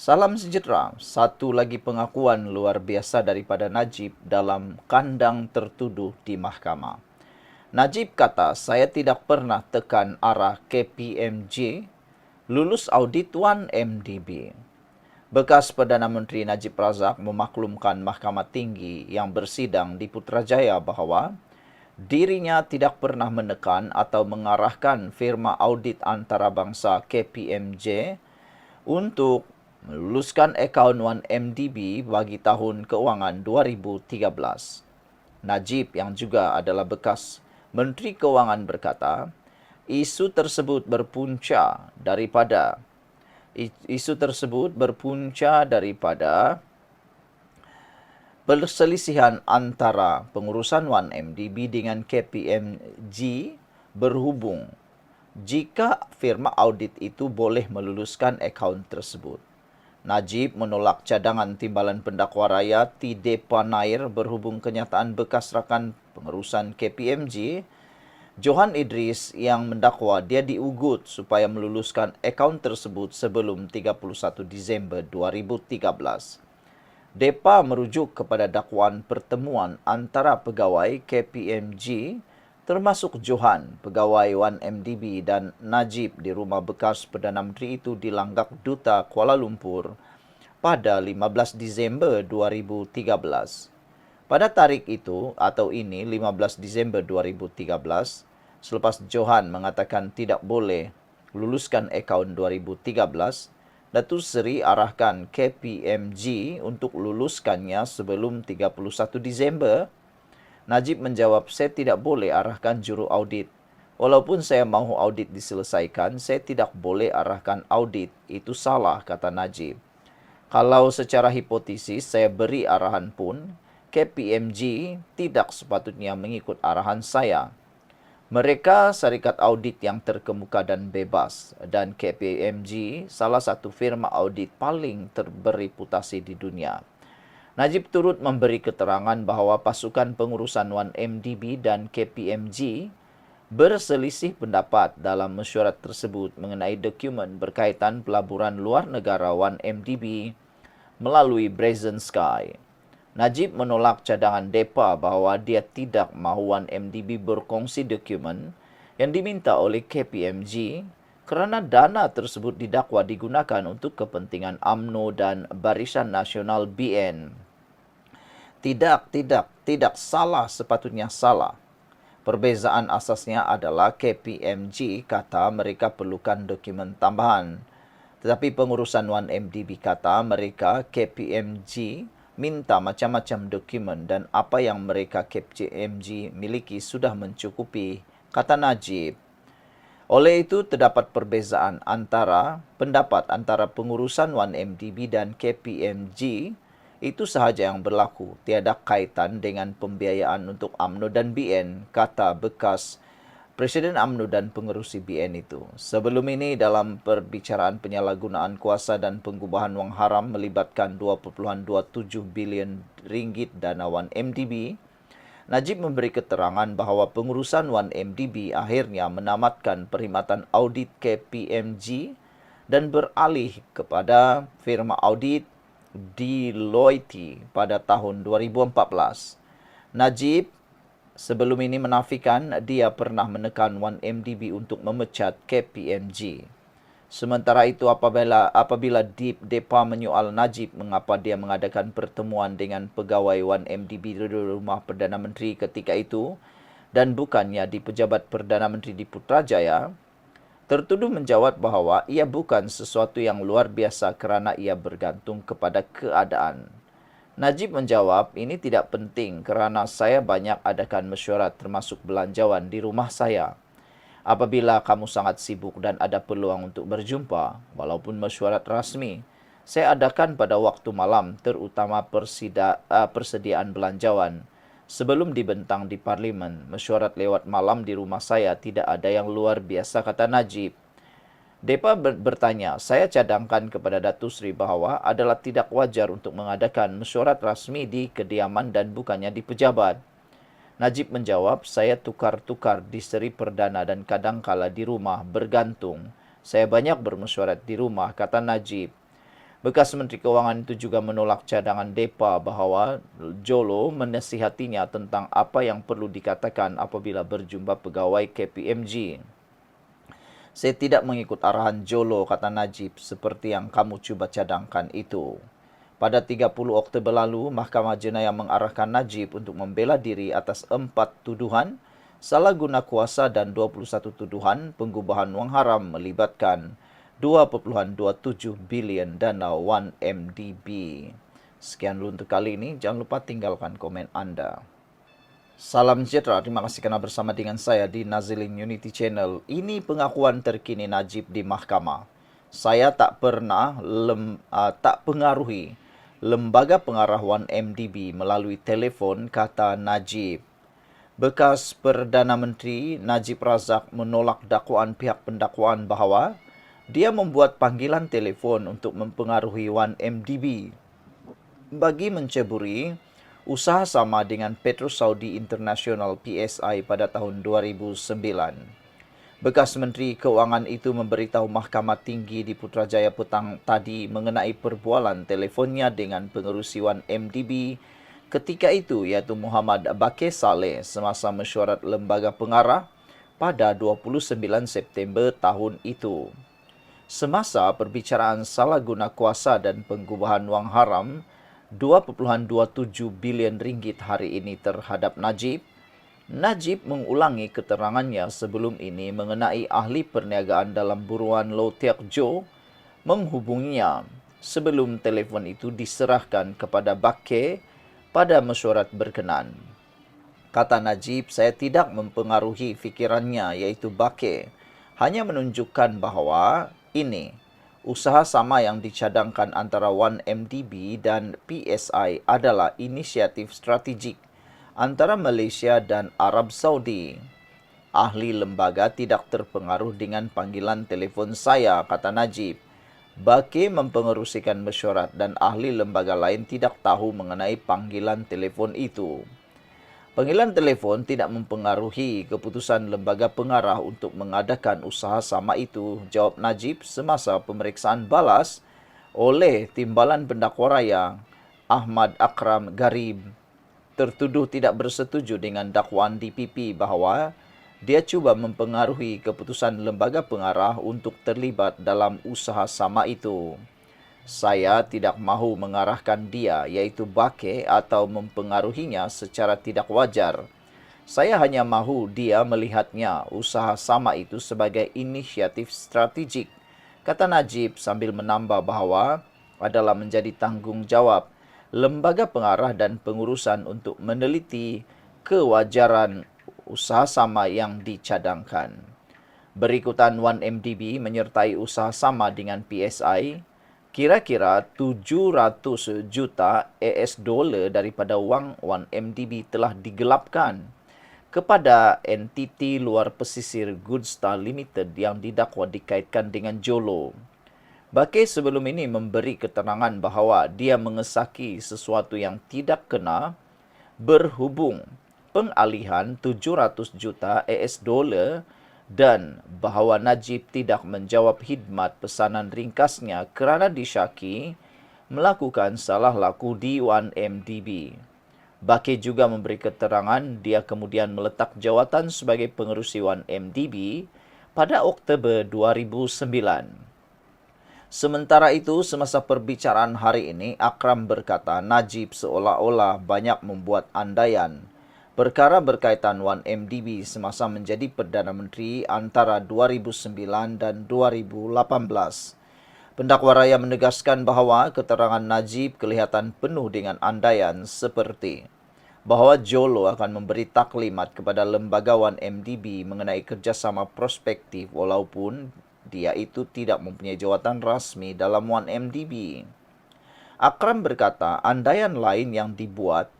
Salam sejahtera, satu lagi pengakuan luar biasa daripada Najib dalam kandang tertuduh di mahkamah. Najib kata, saya tidak pernah tekan arah KPMG, lulus audit 1MDB. Bekas Perdana Menteri Najib Razak memaklumkan Mahkamah Tinggi yang bersidang di Putrajaya bahawa dirinya tidak pernah menekan atau mengarahkan firma audit antarabangsa KPMG untuk meluluskan akaun 1MDB bagi tahun keuangan 2013. Najib yang juga adalah bekas Menteri Keuangan berkata, isu tersebut berpunca daripada perselisihan antara pengurusan 1MDB dengan KPMG berhubung jika firma audit itu boleh meluluskan akaun tersebut. Najib menolak cadangan Timbalan Pendakwa Raya T. Depa Nair berhubung kenyataan bekas rakan pengurusan KPMG, Johan Idris, yang mendakwa dia diugut supaya meluluskan akaun tersebut sebelum 31 Disember 2013. Depa merujuk kepada dakwaan pertemuan antara pegawai KPMG termasuk Johan, pegawai 1MDB dan Najib di rumah bekas Perdana Menteri itu di Langgak Duta Kuala Lumpur pada 15 Disember 2013. Pada tarikh itu atau ini 15 Disember 2013, selepas Johan mengatakan tidak boleh luluskan akaun 2013, Datuk Seri arahkan KPMG untuk luluskannya sebelum 31 Disember. Najib menjawab, saya tidak boleh arahkan juru audit. Walaupun saya mahu audit diselesaikan, saya tidak boleh arahkan audit. Itu salah, kata Najib. Kalau secara hipotesis saya beri arahan pun, KPMG tidak sepatutnya mengikut arahan saya. Mereka syarikat audit yang terkemuka dan bebas, dan KPMG salah satu firma audit paling berreputasi di dunia. Najib turut memberi keterangan bahawa pasukan pengurusan 1MDB dan KPMG berselisih pendapat dalam mesyuarat tersebut mengenai dokumen berkaitan pelaburan luar negara 1MDB melalui Brazen Sky. Najib menolak cadangan Depa bahawa dia tidak mahu 1MDB berkongsi dokumen yang diminta oleh KPMG kerana dana tersebut didakwa digunakan untuk kepentingan UMNO dan Barisan Nasional BN. Tidak salah, sepatutnya salah. Perbezaan asasnya adalah KPMG kata mereka perlukan dokumen tambahan. Tetapi pengurusan 1MDB kata mereka KPMG minta macam-macam dokumen dan apa yang mereka KPMG miliki sudah mencukupi, kata Najib. Oleh itu, terdapat perbezaan pendapat antara pengurusan 1MDB dan KPMG. Itu sahaja yang berlaku, tiada kaitan dengan pembiayaan untuk UMNO dan BN, kata bekas Presiden UMNO dan pengerusi BN itu. Sebelum ini, dalam perbicaraan penyalahgunaan kuasa dan pengubahan wang haram melibatkan 2.27 bilion ringgit dana 1MDB, Najib memberi keterangan bahawa pengurusan 1MDB akhirnya menamatkan perkhidmatan audit KPMG dan beralih kepada firma audit Deloitte pada tahun 2014. Najib sebelum ini menafikan dia pernah menekan 1MDB untuk memecat KPMG. Sementara itu, apabila Depa menyoal Najib mengapa dia mengadakan pertemuan dengan pegawai 1MDB di rumah Perdana Menteri ketika itu dan bukannya di Pejabat Perdana Menteri di Putrajaya, tertuduh menjawab bahawa ia bukan sesuatu yang luar biasa kerana ia bergantung kepada keadaan. Najib menjawab, ini tidak penting kerana saya banyak adakan mesyuarat termasuk belanjawan di rumah saya. Apabila kamu sangat sibuk dan ada peluang untuk berjumpa, walaupun mesyuarat rasmi, saya adakan pada waktu malam terutama persediaan belanjawan. Sebelum dibentang di Parlimen, mesyuarat lewat malam di rumah saya tidak ada yang luar biasa, kata Najib. Depa bertanya, saya cadangkan kepada Datuk Seri bahawa adalah tidak wajar untuk mengadakan mesyuarat rasmi di kediaman dan bukannya di pejabat. Najib menjawab, saya tukar-tukar di Seri Perdana dan kadangkala di rumah bergantung. Saya banyak bermesyuarat di rumah, kata Najib. Bekas Menteri Keuangan itu juga menolak cadangan DEPA bahawa Jolo menasihatinya tentang apa yang perlu dikatakan apabila berjumpa pegawai KPMG. Saya tidak mengikut arahan Jolo, kata Najib, seperti yang kamu cuba cadangkan itu. Pada 30 Oktober lalu, Mahkamah Jenayah mengarahkan Najib untuk membela diri atas 4 tuduhan salah guna kuasa dan 21 tuduhan pengubahan wang haram melibatkan 2.27 bilion dana 1MDB. Sekian dulu untuk kali ini. Jangan lupa tinggalkan komen anda. Salam sejahtera. Terima kasih kerana bersama dengan saya di Nazilin Unity Channel. Ini pengakuan terkini Najib di mahkamah. Saya tak pernah tak pengaruhi lembaga pengarah 1MDB melalui telefon, kata Najib. Bekas Perdana Menteri Najib Razak menolak dakwaan pihak pendakwaan bahawa dia membuat panggilan telefon untuk mempengaruhi 1MDB bagi menceburi usaha sama dengan Petros Saudi International PSI pada tahun 2009. Bekas Menteri Keuangan itu memberitahu Mahkamah Tinggi di Putrajaya petang tadi mengenai perbualan telefonnya dengan pengerusi 1MDB ketika itu, iaitu Muhammad Bakir Saleh, semasa mesyuarat lembaga pengarah pada 29 September tahun itu. Semasa perbicaraan salah guna kuasa dan pengubahan wang haram 2.27 bilion ringgit hari ini terhadap Najib, Najib mengulangi keterangannya sebelum ini mengenai ahli perniagaan dalam buruan Low Teck Jo menghubunginya sebelum telefon itu diserahkan kepada Bakir pada mesyuarat berkenan. Kata Najib, saya tidak mempengaruhi fikirannya, iaitu Bakir, hanya menunjukkan bahawa ini usaha sama yang dicadangkan antara 1MDB dan PSI adalah inisiatif strategik antara Malaysia dan Arab Saudi. Ahli lembaga tidak terpengaruh dengan panggilan telefon saya, kata Najib. Bakir mempengerusikan mesyuarat dan ahli lembaga lain tidak tahu mengenai panggilan telefon itu. Panggilan telefon tidak mempengaruhi keputusan lembaga pengarah untuk mengadakan usaha sama itu, jawab Najib semasa pemeriksaan balas oleh Timbalan Pendakwa Raya Ahmad Akram Garib. Tertuduh tidak bersetuju dengan dakwaan DPP bahawa dia cuba mempengaruhi keputusan lembaga pengarah untuk terlibat dalam usaha sama itu. Saya tidak mahu mengarahkan dia, iaitu Bakir, atau mempengaruhinya secara tidak wajar. Saya hanya mahu dia melihatnya usaha sama itu sebagai inisiatif strategik, kata Najib sambil menambah bahawa adalah menjadi tanggungjawab lembaga pengarah dan pengurusan untuk meneliti kewajaran usaha sama yang dicadangkan. Berikutan 1MDB menyertai usaha sama dengan PSI, kira-kira 700 juta AS dolar daripada wang 1MDB telah digelapkan kepada entiti luar pesisir Goodstar Limited yang didakwa dikaitkan dengan Jolo. Bakir sebelum ini memberi keterangan bahawa dia mengesaki sesuatu yang tidak kena berhubung pengalihan 700 juta AS dolar dan bahawa Najib tidak menjawab khidmat pesanan ringkasnya kerana disyaki melakukan salah laku di 1MDB. Bakir juga memberi keterangan dia kemudian meletak jawatan sebagai pengerusi 1MDB pada Oktober 2009. Sementara itu, semasa perbicaraan hari ini, Akram berkata Najib seolah-olah banyak membuat andaian perkara berkaitan 1MDB semasa menjadi Perdana Menteri antara 2009 dan 2018. Pendakwa raya menegaskan bahawa keterangan Najib kelihatan penuh dengan andaian seperti bahawa Jolo akan memberi taklimat kepada lembaga 1MDB mengenai kerjasama prospektif walaupun dia itu tidak mempunyai jawatan rasmi dalam 1MDB. Akram berkata andaian lain yang dibuat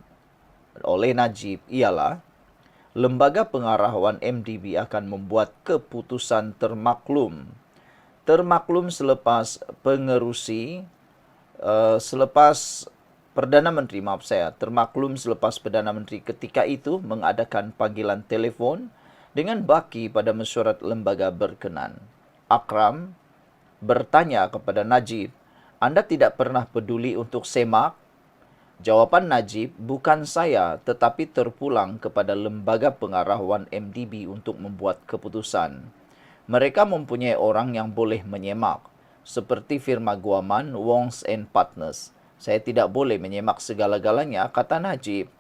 oleh Najib ialah lembaga pengarah 1MDB akan membuat keputusan termaklum selepas pengerusi selepas Perdana Menteri termaklum selepas Perdana Menteri ketika itu mengadakan panggilan telefon dengan Bakir pada mesyuarat lembaga berkenan. Akram bertanya kepada Najib, Anda tidak pernah peduli untuk semak? Jawapan Najib, bukan saya, tetapi terpulang kepada lembaga pengarah 1MDB untuk membuat keputusan. Mereka mempunyai orang yang boleh menyemak, seperti firma guaman Wongs and Partners. Saya tidak boleh menyemak segala-galanya, kata Najib.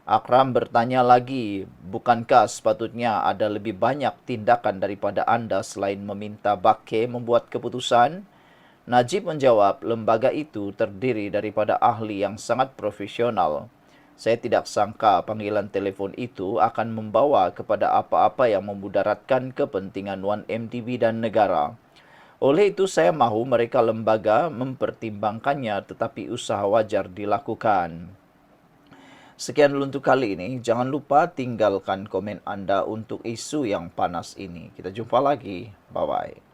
Akram bertanya lagi, bukankah sepatutnya ada lebih banyak tindakan daripada anda selain meminta Bakke membuat keputusan? Najib menjawab, lembaga itu terdiri daripada ahli yang sangat profesional. Saya tidak sangka panggilan telefon itu akan membawa kepada apa-apa yang memudaratkan kepentingan 1MDB dan negara. Oleh itu saya mahu mereka lembaga mempertimbangkannya, tetapi usaha wajar dilakukan. Sekian dulu untuk kali ini. Jangan lupa tinggalkan komen anda untuk isu yang panas ini. Kita jumpa lagi. Bye-bye.